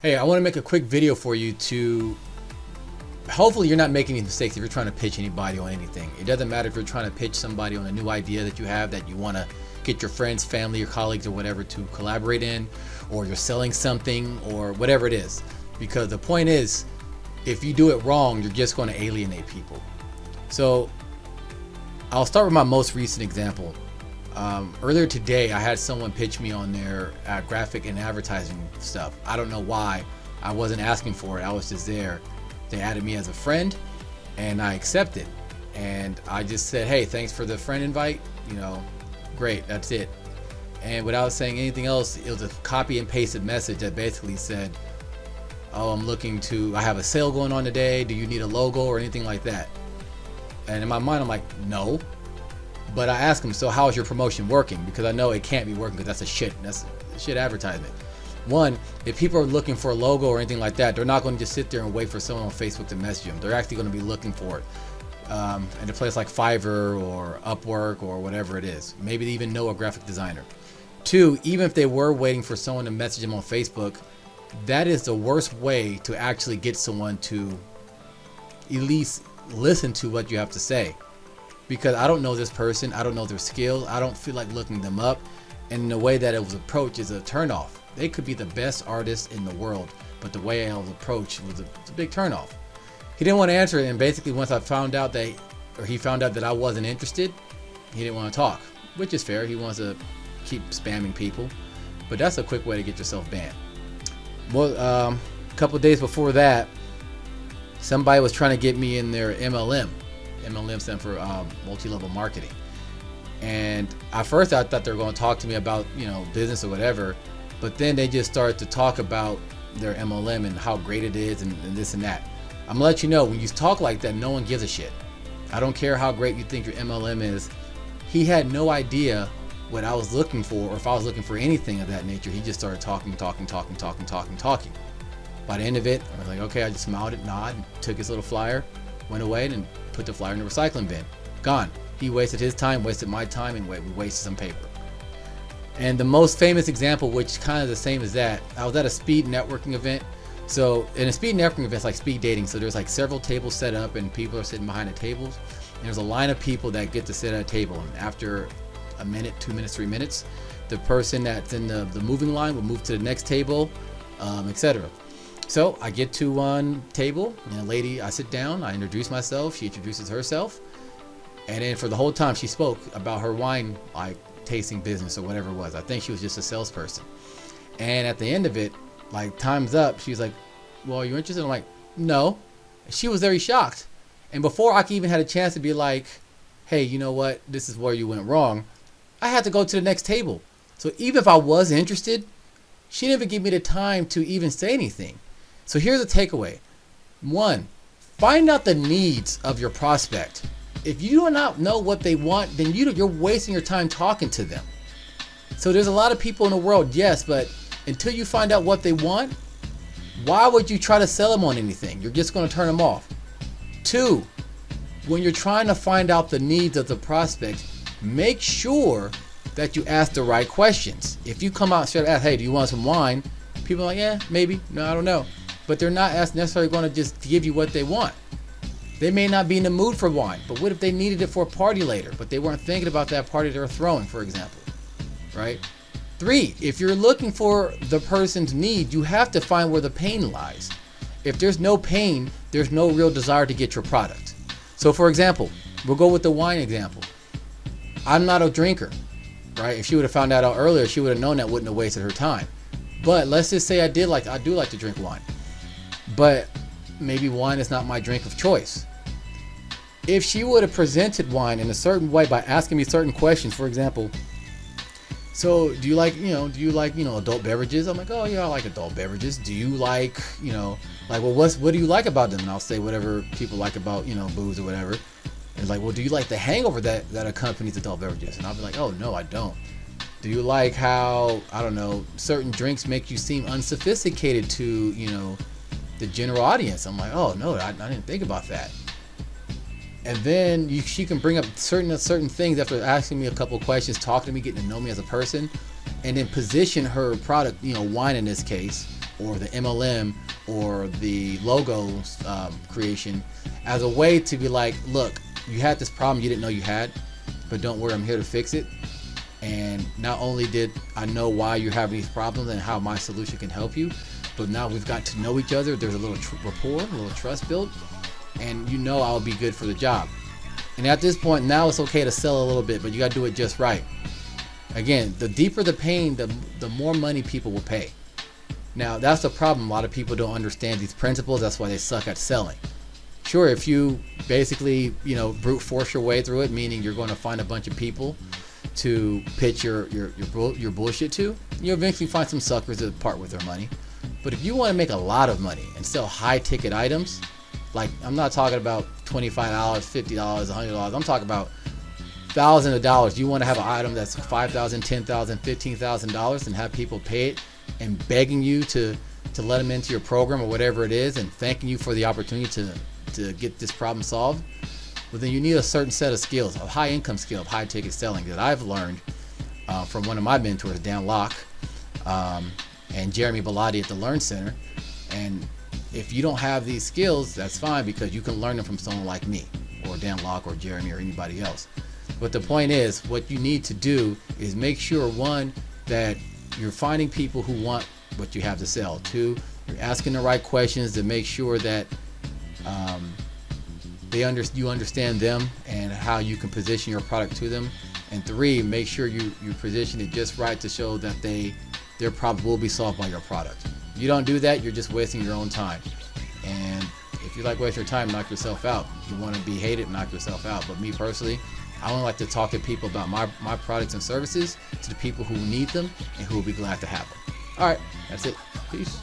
Hey, I want to make a quick video for you to hopefully you're not making any mistakes if you're trying to pitch anybody on anything. It doesn't matter if you're trying to pitch somebody on a new idea that you have that you want to get your friends, family, or colleagues or whatever to collaborate in, or you're selling something or whatever it is. Because the point is, if you do it wrong, you're just going to alienate people. So I'll start with my most recent example. Earlier today, I had someone pitch me on their graphic and advertising stuff. I don't know why. I wasn't asking for it. I was just there. They added me as a friend, and I accepted. And I just said, "Hey, thanks for the friend invite. Great. That's it." And without saying anything else, it was a copy and pasted message that basically said, "Oh, I have a sale going on today. Do you need a logo or anything like that?" And in my mind, I'm like, "No." But I asked him, "So how is your promotion working?" Because I know it can't be working because that's a shit advertisement. One, if people are looking for a logo or anything like that, they're not going to just sit there and wait for someone on Facebook to message them. They're actually going to be looking for it in a place like Fiverr or Upwork or whatever it is. Maybe they even know a graphic designer. Two, even if they were waiting for someone to message them on Facebook, that is the worst way to actually get someone to at least listen to what you have to say. Because I don't know this person, I don't know their skills, I don't feel like looking them up, and the way that it was approached is a turnoff. They could be the best artist in the world, but the way I was approached was a big turnoff. He didn't want to answer it, and basically once he found out that I wasn't interested, he didn't want to talk, which is fair. He wants to keep spamming people, but that's a quick way to get yourself banned. Well, a couple of days before that, somebody was trying to get me in their MLM. MLM stands for multi-level marketing. And at first I thought they were going to talk to me about business or whatever, but then they just started to talk about their MLM and how great it is and this and that. I'm gonna let you know, when you talk like that, no one gives a shit. I don't care how great you think your MLM is. He had no idea what I was looking for, or if I was looking for anything of that nature. He just started talking. By the end of it, I was like, okay, I just smiled and nodded, took his little flyer, went away and put the flyer in the recycling bin. Gone. He wasted his time, wasted my time, and we wasted some paper. And the most famous example, which kind of the same as that, I was at a speed networking event. So in a speed networking event, it's like speed dating. So there's like several tables set up and people are sitting behind the tables. And there's a line of people that get to sit at a table. And after a minute, 2 minutes, 3 minutes, the person that's in the moving line will move to the next table, etc. So I get to one table, and a lady, I sit down, I introduce myself, she introduces herself, and then for the whole time she spoke about her wine tasting business or whatever it was. I think she was just a salesperson. And at the end of it, time's up, she's like, "Well, are you interested?" I'm like, "No." She was very shocked. And before I even had a chance to be like, "Hey, you know what, this is where you went wrong," I had to go to the next table. So even if I was interested, she didn't even give me the time to even say anything. So here's the takeaway. One, find out the needs of your prospect. If you do not know what they want, then you're wasting your time talking to them. So there's a lot of people in the world, yes, but until you find out what they want, why would you try to sell them on anything? You're just going to turn them off. Two, when you're trying to find out the needs of the prospect, make sure that you ask the right questions. If you come out and ask, "Hey, do you want some wine?" People are like, "Yeah, maybe. No, I don't know." But they're not necessarily going to just give you what they want. They may not be in the mood for wine, but what if they needed it for a party later, but they weren't thinking about that party they were throwing, for example, right? Three, if you're looking for the person's need, you have to find where the pain lies. If there's no pain, there's no real desire to get your product. So for example, we'll go with the wine example. I'm not a drinker, right? If she would have found that out earlier, she would have known that, wouldn't have wasted her time. But let's just say I do like to drink wine. But maybe wine is not my drink of choice. If she would have presented wine in a certain way by asking me certain questions, for example, "So do you like adult beverages?" I'm like, "Oh yeah, I like adult beverages." "Do you like, what do you like about them?" And I'll say whatever people like about, booze or whatever. And it's like, "Well, do you like the hangover that accompanies adult beverages?" And I'll be like, "Oh no, I don't." "Do you like how, I don't know, certain drinks make you seem unsophisticated to, the general audience?" I'm like, "Oh no, I didn't think about that." And then she can bring up certain things after asking me a couple of questions, talking to me, getting to know me as a person, and then position her product, wine in this case, or the MLM or the logo creation as a way to be like, look, you had this problem you didn't know you had, but don't worry, I'm here to fix it. And not only did I know why you're having these problems and how my solution can help you, but now we've got to know each other. There's a little rapport, a little trust built, and you know I'll be good for the job. And at this point, now it's okay to sell a little bit, but you got to do it just right. Again, the deeper the pain, the more money people will pay. Now, that's the problem. A lot of people don't understand these principles. That's why they suck at selling. Sure, if you basically, brute force your way through it, meaning you're going to find a bunch of people to pitch your bullshit to, you eventually find some suckers that part with their money. But if you want to make a lot of money and sell high ticket items, like I'm not talking about $25, $50, $100, I'm talking about thousands of dollars. You want to have an item that's $5,000, $10,000, $15,000 and have people pay it and begging you to let them into your program or whatever it is and thanking you for the opportunity to get this problem solved. But then you need a certain set of skills, a high income skill of high ticket selling that I've learned from one of my mentors, Dan Locke, and Jeremy Bellotti at the Learn Center. And if you don't have these skills, that's fine, because you can learn them from someone like me or Dan Locke or Jeremy or anybody else. But the point is, what you need to do is make sure, one, that you're finding people who want what you have to sell. Two, you're asking the right questions to make sure that you understand them and how you can position your product to them. And three, make sure you position it just right to show that their problem will be solved by your product. If you don't do that, you're just wasting your own time. And if you like wasting your time, knock yourself out. If you want to be hated, knock yourself out. But me personally, I only like to talk to people about my products and services, to the people who need them and who will be glad to have them. All right, that's it. Peace.